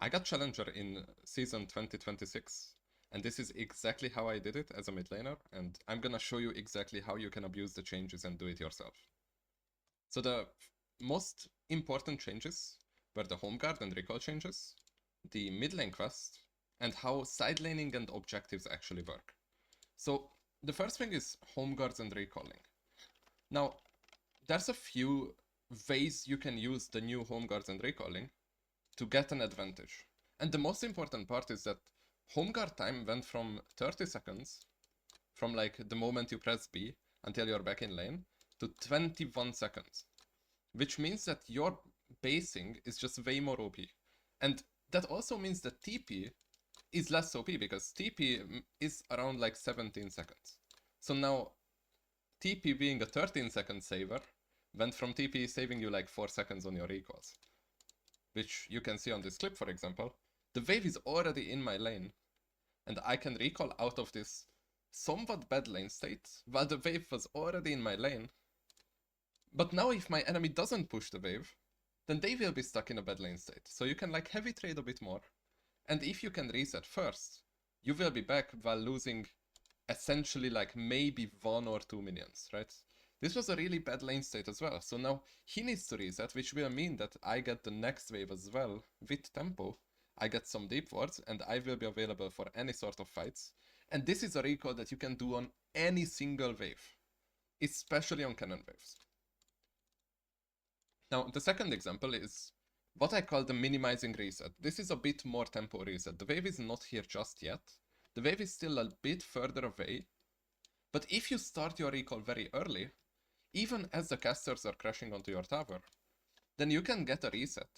I got Challenger in season 2026, and this is exactly how I did it as a mid laner, and I'm gonna show you exactly how you can abuse the changes and do it yourself. So the most important changes were the home guard and recall changes, the mid lane quest, and how sidelaning and objectives actually work. So the first thing is home guards and recalling. Now, there's a few ways you can use the new home guards and recalling to get an advantage. And the most important part is that home guard time went from 30 seconds, from like the moment you press B until you're back in lane, to 21 seconds. Which means that your basing is just way more OP. And that also means that TP is less OP because TP is around like 17 seconds. So now TP being a 13-second saver went from TP saving you like 4 seconds on your recalls. Which you can see on this clip, for example. The wave is already in my lane, and I can recall out of this somewhat bad lane state while the wave was already in my lane. But now if my enemy doesn't push the wave, then they will be stuck in a bad lane state. So you can like heavy trade a bit more. And if you can reset first, you will be back while losing essentially like maybe 1 or 2 minions, right? This was a really bad lane state as well, so now he needs to reset, which will mean that I get the next wave as well with tempo. I get some deep wards, and I will be available for any sort of fights. And this is a recall that you can do on any single wave, especially on cannon waves. Now, the second example is what I call the minimizing reset. This is a bit more tempo reset. The wave is not here just yet. The wave is still a bit further away. But if you start your recall very early, even as the casters are crashing onto your tower, then you can get a reset.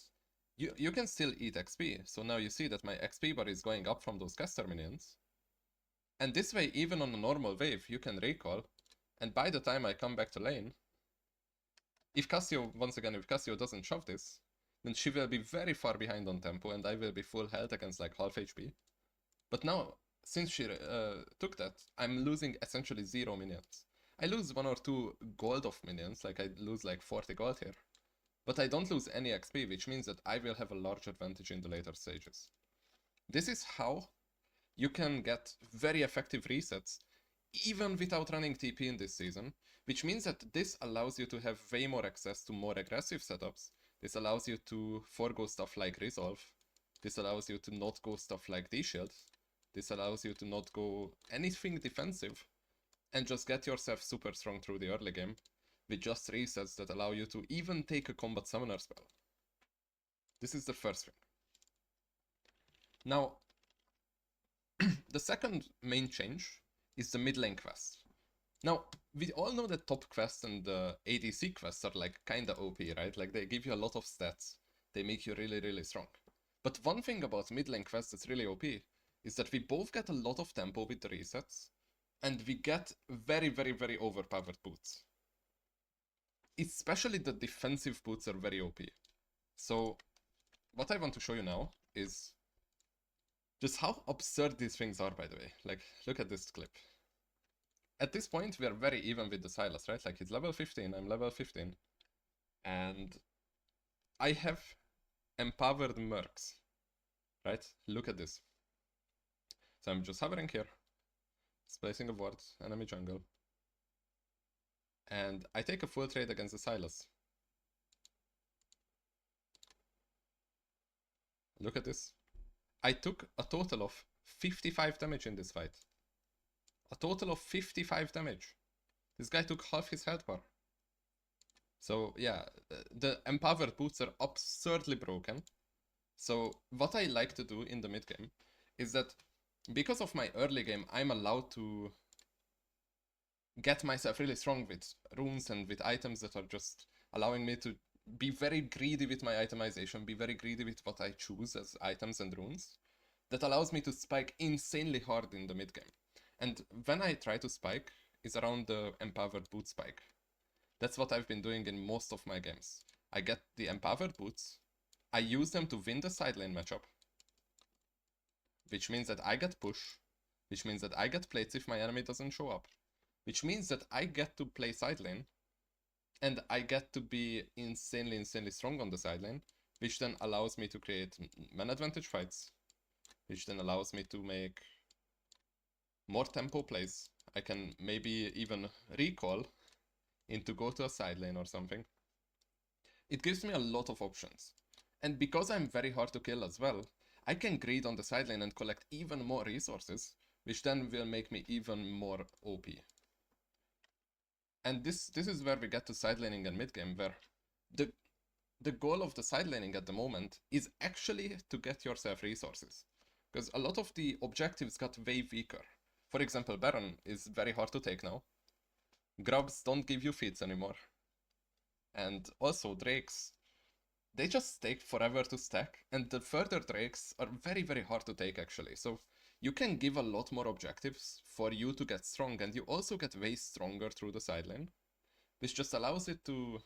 You can still eat XP, so now you see that my XP bar is going up from those caster minions. And this way, even on a normal wave, you can recall, and by the time I come back to lane, if Cassio, once again, if Cassio doesn't shove this, then she will be very far behind on tempo, and I will be full health against like half HP. But now, since she took that, I'm losing essentially 0 minions. I lose 1 or 2 gold of minions, like I lose like 40 gold here. But I don't lose any XP, which means that I will have a large advantage in the later stages. This is how you can get very effective resets, even without running TP in this season, which means that this allows you to have way more access to more aggressive setups. This allows you to forego stuff like Resolve. This allows you to not go stuff like D-Shield. This allows you to not go anything defensive and just get yourself super strong through the early game with just resets that allow you to even take a combat summoner spell. This is the first thing. Now, the second main change is the mid lane quest. Now, we all know that top quests and the ADC quests are like kinda OP, right? Like they give you a lot of stats. They make you really, really strong. But one thing about mid lane quests that's really OP is that we both get a lot of tempo with the resets, and we get very, very, very overpowered boots. Especially the defensive boots are very OP. So, what I want to show you now is just how absurd these things are, by the way. Like, look at this clip. At this point, we are very even with the Sylas, right? Like, he's level 15, I'm level 15. And I have empowered mercs, right? Look at this. So I'm just hovering here, placing a ward, enemy jungle. And I take a full trade against the Sylas. Look at this. I took a total of 55 damage in this fight. A total of 55 damage. This guy took half his health bar. So yeah, the empowered boots are absurdly broken. So what I like to do in the mid game is that because of my early game, I'm allowed to get myself really strong with runes and with items that are just allowing me to be very greedy with my itemization, be very greedy with what I choose as items and runes. That allows me to spike insanely hard in the mid game. And when I try to spike, is around the empowered boot spike. That's what I've been doing in most of my games. I get the empowered boots, I use them to win the side lane matchup, which means that I get push, which means that I get plates if my enemy doesn't show up, which means that I get to play side lane, and I get to be insanely strong on the side lane, which then allows me to create man advantage fights, which then allows me to make more tempo plays. I can maybe even recall into go to a side lane or something. It gives me a lot of options. And because I'm very hard to kill as well, I can greed on the side lane and collect even more resources, which then will make me even more OP. And this is where we get to side laning and mid game, where the goal of the side laning at the moment is actually to get yourself resources. Because a lot of the objectives got way weaker. For example, Baron is very hard to take now. Grubs don't give you feeds anymore. And also Drakes, they just take forever to stack, and the further Drakes are very, very hard to take actually. So you can give a lot more objectives for you to get strong, and you also get way stronger through the side lane, which just allows it to...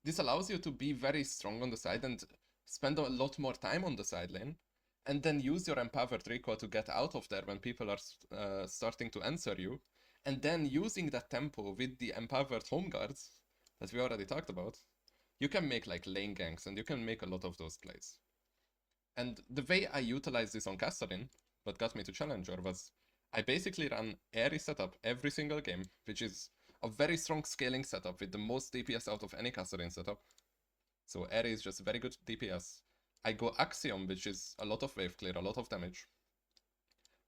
This allows you to be very strong on the side and spend a lot more time on the side lane, and then use your empowered recall to get out of there when people are starting to answer you, and then using that tempo with the empowered home guards that we already talked about, you can make like lane ganks, and you can make a lot of those plays. And the way I utilized this on Kassadin, what got me to Challenger, was I basically ran Airy setup every single game, which is a very strong scaling setup with the most DPS out of any Kassadin setup. So Airy is just very good DPS. I go Axiom, which is a lot of wave clear, a lot of damage.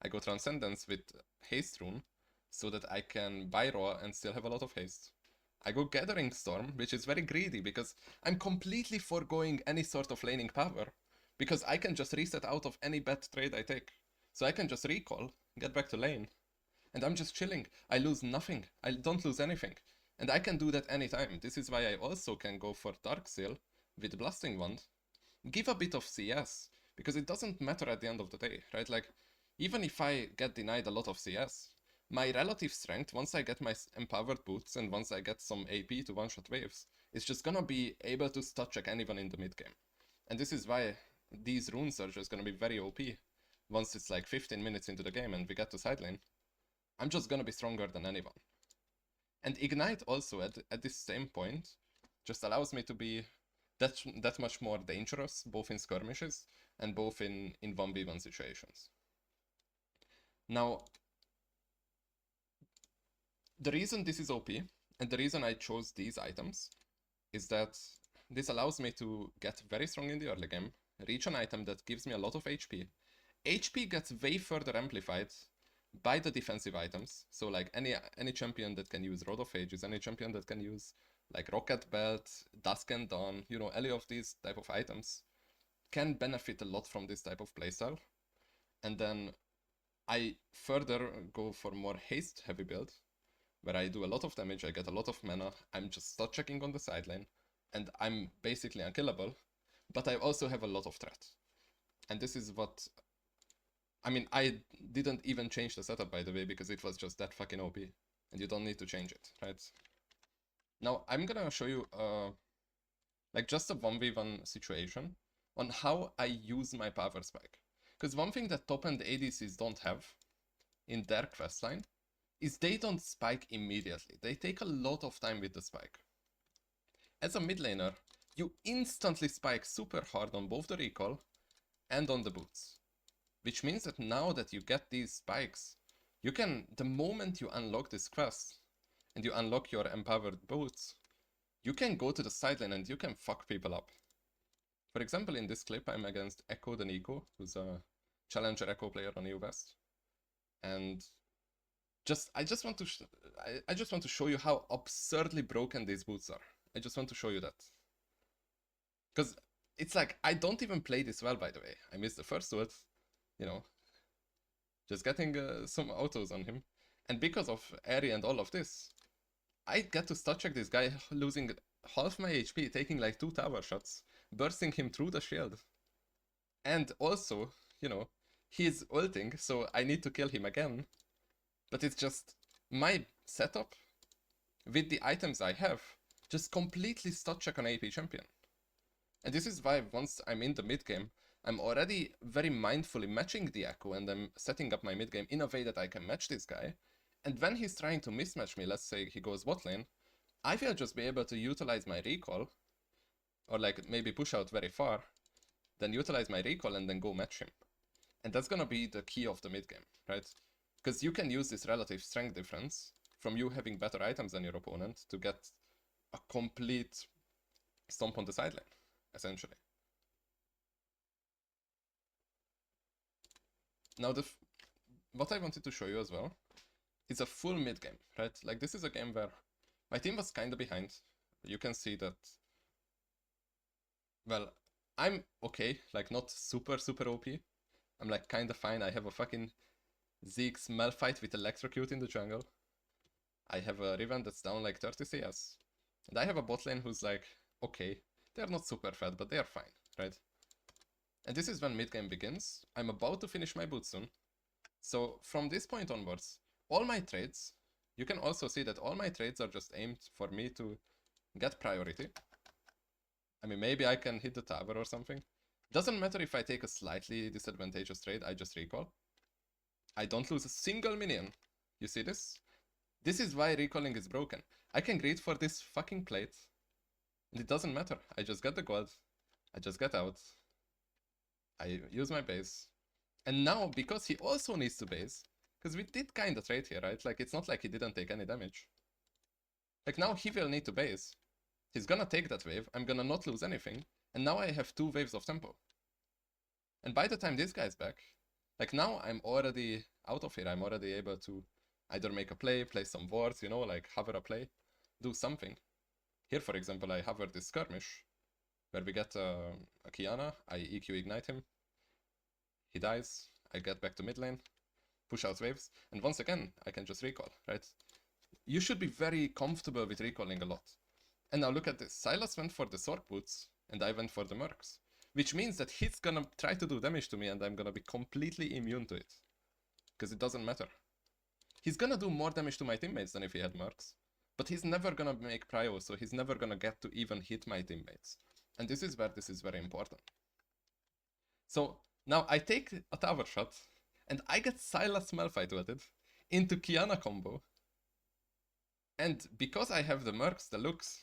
I go Transcendence with Haste Rune, so that I can buy Raw and still have a lot of haste. I go Gathering Storm, which is very greedy, because I'm completely foregoing any sort of laning power, because I can just reset out of any bad trade I take. So I can just recall, get back to lane, and I'm just chilling. I lose nothing. I don't lose anything. And I can do that anytime. This is why I also can go for Darkseal with Blasting Wand. Give a bit of CS, because it doesn't matter at the end of the day, right? Like, even if I get denied a lot of CS, my relative strength, once I get my empowered boots and once I get some AP to one-shot waves, is just gonna be able to stat check anyone in the mid-game. And this is why these runes are just gonna be very OP. Once it's like 15 minutes into the game and we get to side lane, I'm just gonna be stronger than anyone. And Ignite also, at this same point, just allows me to be that much more dangerous, both in skirmishes and both in 1v1 situations. Now, the reason this is OP, and the reason I chose these items, is that this allows me to get very strong in the early game, reach an item that gives me a lot of HP. HP gets way further amplified by the defensive items, so like any champion that can use Rod of Ages, any champion that can use like Rocket Belt, Dusk and Dawn, you know, any of these type of items can benefit a lot from this type of playstyle. And then I further go for more haste heavy build, where I do a lot of damage, I get a lot of mana, I'm just stat checking on the side lane, and I'm basically unkillable, but I also have a lot of threat. And this is what... I mean, I didn't even change the setup, by the way, because it was just that fucking OP, and you don't need to change it, right? Now, I'm gonna show you, like, just a 1v1 situation on how I use my power spike. Because one thing that top-end ADCs don't have in their questline is they don't spike immediately. They take a lot of time with the spike. As a mid laner, you instantly spike super hard on both the recall and on the boots. Which means that now that you get these spikes, you can, the moment you unlock this quest, and you unlock your empowered boots, you can go to the side lane and you can fuck people up. For example, in this clip, I'm against Echo the Nico, who's a Challenger Echo player on EU West. And I just want to show you how absurdly broken these boots are. I just want to show you that. Because it's like, I don't even play this well, by the way. I missed the first ult, you know, just getting some autos on him. And because of Airy and all of this, I get to stat check this guy losing half my HP, taking like 2 tower shots, bursting him through the shield. And also, you know, he's ulting, so I need to kill him again. But it's just my setup with the items I have just completely stat check on AP champion. And this is why once I'm in the mid game, I'm already very mindfully matching the Echo, and I'm setting up my mid game in a way that I can match this guy. And when he's trying to mismatch me, let's say he goes bot lane, I will just be able to utilize my recall or like maybe push out very far, then utilize my recall and then go match him. And that's gonna be the key of the mid game, right? Because you can use this relative strength difference from you having better items than your opponent to get a complete stomp on the sideline, essentially. Now, what I wanted to show you as well is a full mid game, right? Like, this is a game where my team was kind of behind. You can see that, well, I'm okay, like not super OP. I'm like kind of fine. I have a fucking Zeke's Malphite with Electrocute in the jungle. I have a Riven that's down like 30 CS. And I have a bot lane who's like, okay, they're not super fat, but they're fine, right? And this is when mid game begins. I'm about to finish my boot soon. So from this point onwards, all my trades, you can also see that all my trades are just aimed for me to get priority. I mean, maybe I can hit the tower or something. Doesn't matter if I take a slightly disadvantageous trade, I just recall. I don't lose a single minion. You see this? This is why recalling is broken. I can greed for this fucking plate, and it doesn't matter. I just get the gold, I just get out, I use my base. And now, because he also needs to base, because we did kinda trade here, right? Like, it's not like he didn't take any damage. Like, now he will need to base. He's gonna take that wave, I'm gonna not lose anything, and now I have 2 waves of tempo. And by the time this guy's back, like now I'm already out of here, I'm already able to either make a play some wards, you know, like hover a play, do something. Here, for example, I hover this skirmish, where we get a Kiana, I EQ ignite him, he dies, I get back to mid lane, push out waves, and once again, I can just recall, right? You should be very comfortable with recalling a lot. And now look at this, Sylas went for the Sork boots, and I went for the Mercs. Which means that he's gonna try to do damage to me and I'm gonna be completely immune to it. Because it doesn't matter. He's gonna do more damage to my teammates than if he had Mercs. But he's never gonna make prio, so he's never gonna get to even hit my teammates. And this is where this is very important. So now I take a tower shot, and I get Sylas Malphite wedded into Kiana combo. And because I have the Mercs, the Lux,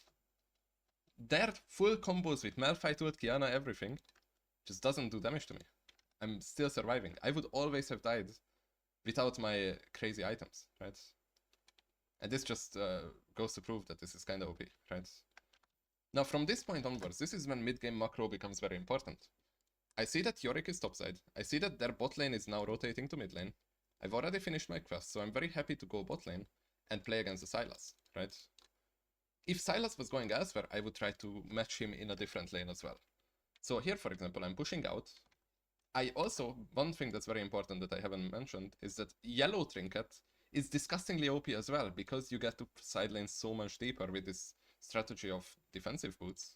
their full combos with Malphite ult, Kiana, everything, just doesn't do damage to me. I'm still surviving. I would always have died without my crazy items, right? And this just goes to prove that this is kind of OP, right? Now from this point onwards, this is when mid-game macro becomes very important. I see that Yorick is topside. I see that their bot lane is now rotating to mid lane. I've already finished my quest, so I'm very happy to go bot lane and play against the Sylas, right? If Sylas was going elsewhere, I would try to match him in a different lane as well. So here, for example, I'm pushing out. I also, one thing that's very important that I haven't mentioned is that yellow trinket is disgustingly OP as well, because you get to side lane so much deeper with this strategy of defensive boots.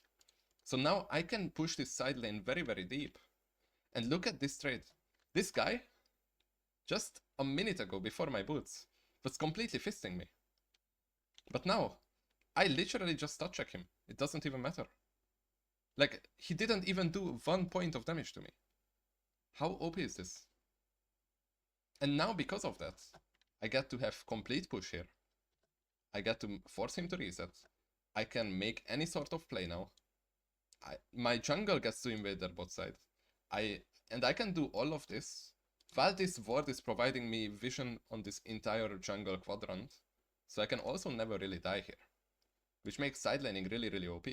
So now I can push this side lane very, very deep. And look at this trade. This guy, just a minute ago before my boots, was completely fisting me. But now, I literally just touch check him. It doesn't even matter. Like, he didn't even do 1 point of damage to me. How OP is this? And now, because of that, I get to have complete push here. I get to force him to reset. I can make any sort of play now. My jungle gets to invade their bot side. And I can do all of this while this ward is providing me vision on this entire jungle quadrant. So I can also never really die here, which makes sidelaning really, really OP.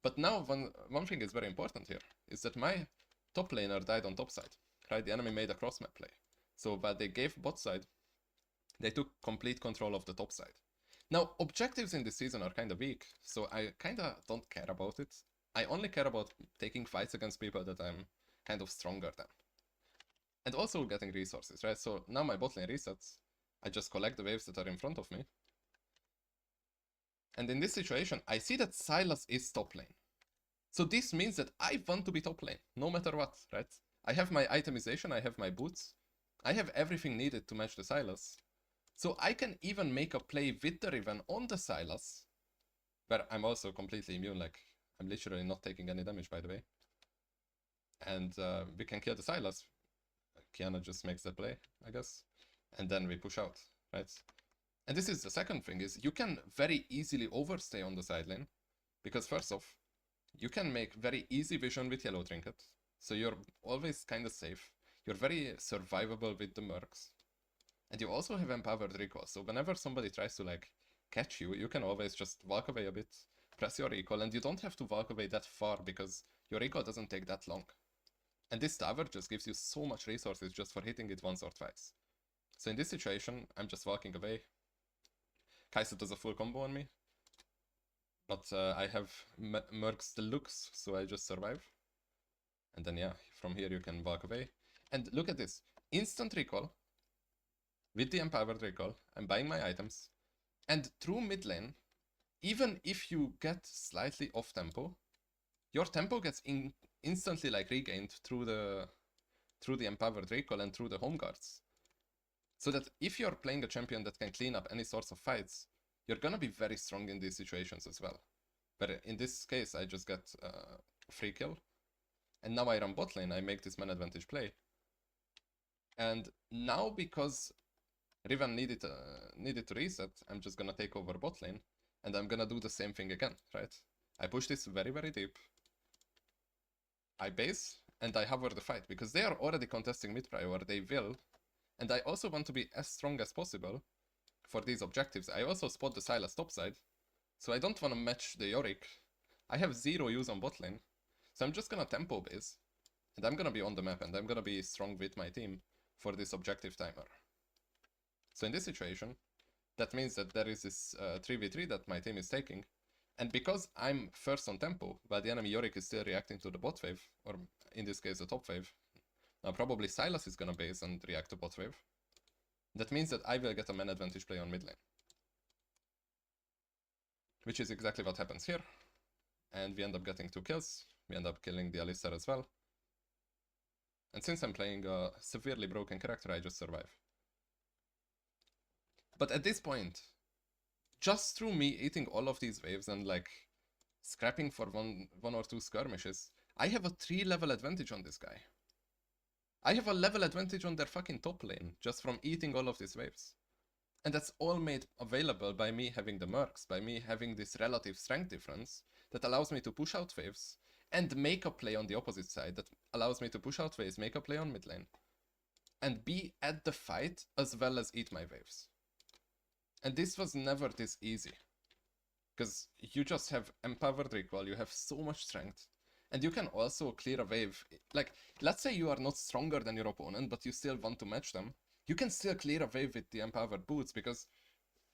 But now one thing is very important here, is that my top laner died on top side, right? The enemy made a cross map play. So while they gave bot side, they took complete control of the top side. Now, objectives in this season are kind of weak, so I kind of don't care about it. I only care about taking fights against people that I'm kind of stronger than. And also getting resources, right? So now my bot lane resets. I just collect the waves that are in front of me. And in this situation, I see that Sylas is top lane. So this means that I want to be top lane, no matter what, right? I have my itemization, I have my boots. I have everything needed to match the Sylas. So I can even make a play with the Riven on the Sylas, where I'm also completely immune, like, I'm literally not taking any damage, by the way. And we can kill the Sylas. Kiana just makes the play, I guess. And then we push out, right? And this is the second thing, is you can very easily overstay on the side lane. Because first off, you can make very easy vision with yellow trinket. So you're always kind of safe. You're very survivable with the mercs. And you also have empowered recall. So whenever somebody tries to like catch you, you can always just walk away a bit, press your recall, and you don't have to walk away that far because your recall doesn't take that long. And this tower just gives you so much resources just for hitting it once or twice. So in this situation, I'm just walking away. Kai'Sa does a full combo on me. But I have Mercs Deluxe, so I just survive. And then yeah, from here you can walk away. And look at this. Instant recall. With the empowered recall, I'm buying my items. And through mid lane, even if you get slightly off tempo, your tempo gets instantly like regained through the empowered recall and through the home guards. So that if you're playing a champion that can clean up any sorts of fights, you're gonna be very strong in these situations as well. But in this case, I just get free kill. And now I run bot lane, I make this man advantage play. And now because Riven needed to reset, I'm just gonna take over bot lane. And I'm gonna do the same thing again, right? I push this very, very deep. I base, and I hover the fight, because they are already contesting mid-prior, they will. And I also want to be as strong as possible for these objectives. I also spot the Sylas topside, so I don't want to match the Yorick. I have 0 use on bot lane, so I'm just gonna tempo base, and I'm gonna be on the map, and I'm gonna be strong with my team for this objective timer. So in this situation, that means that there is this 3v3 that my team is taking, and because I'm first on tempo, while the enemy Yorick is still reacting to the bot wave, or in this case the top wave, now probably Sylas is gonna base and react to bot wave. That means that I will get a man advantage play on mid lane. Which is exactly what happens here. And we end up getting 2 kills. We end up killing the Alistar as well. And since I'm playing a severely broken character, I just survive. But at this point, just through me eating all of these waves and like scrapping for one or two skirmishes, I have a 3-level advantage on this guy. I have a level advantage on their fucking top lane just from eating all of these waves. And that's all made available by me having the mercs, by me having this relative strength difference that allows me to push out waves and make a play on the opposite side that allows me to push out waves, make a play on mid lane, and be at the fight as well as eat my waves. And this was never this easy. Because you just have empowered recall, you have so much strength, and you can also clear a wave. Like, let's say you are not stronger than your opponent, but you still want to match them. You can still clear a wave with the empowered boots because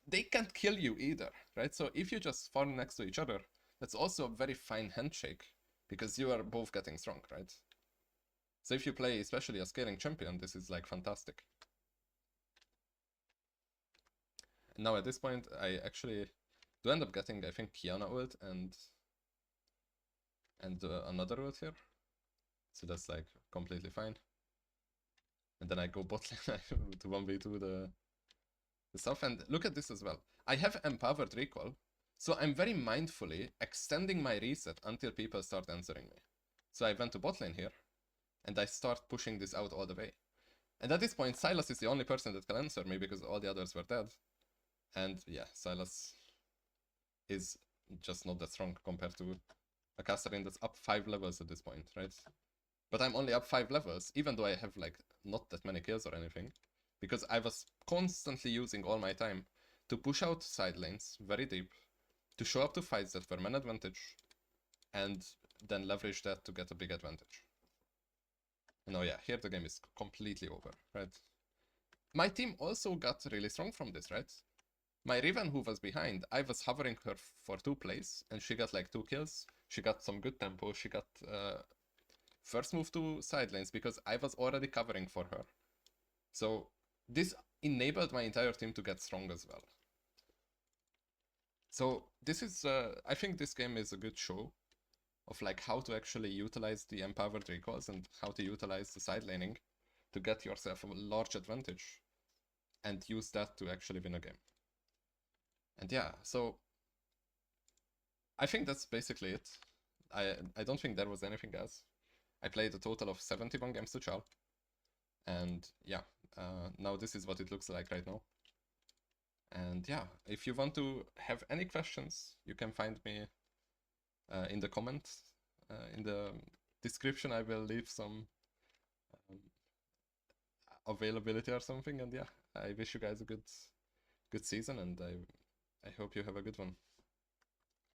they can't kill you either, right? So if you just farm next to each other, that's also a very fine handshake because you are both getting strong, right? So if you play especially a scaling champion, this is like fantastic. And now at this point, I actually do end up getting, I think, Kiana ult and another ult here. So that's like completely fine. And then I go bot lane to 1v2 the stuff. And look at this as well. I have empowered recall, so I'm very mindfully extending my reset until people start answering me. So I went to bot lane here, and I start pushing this out all the way. And at this point, Sylas is the only person that can answer me because all the others were dead. And yeah, Sylas is just not that strong compared to a Casterin that's up 5 levels at this point, right? But I'm only up 5 levels, even though I have like not that many kills or anything, because I was constantly using all my time to push out side lanes very deep, to show up to fights that were man advantage, and then leverage that to get a big advantage. And oh yeah, here the game is completely over, right? My team also got really strong from this, right? My Riven who was behind, I was hovering her for 2 plays, and she got like 2 kills. She got some good tempo, she got first move to side lanes because I was already covering for her. So this enabled my entire team to get strong as well. So this is, I think this game is a good show of like how to actually utilize the empowered recalls and how to utilize the side laning to get yourself a large advantage and use that to actually win a game. And yeah, so I think that's basically it. I don't think there was anything else. I played a total of 71 games to Chal. And yeah, now this is what it looks like right now. And yeah, if you want to have any questions, you can find me in the comments In the description I will leave some availability or something, and yeah, I wish you guys a good season, and I hope you have a good one.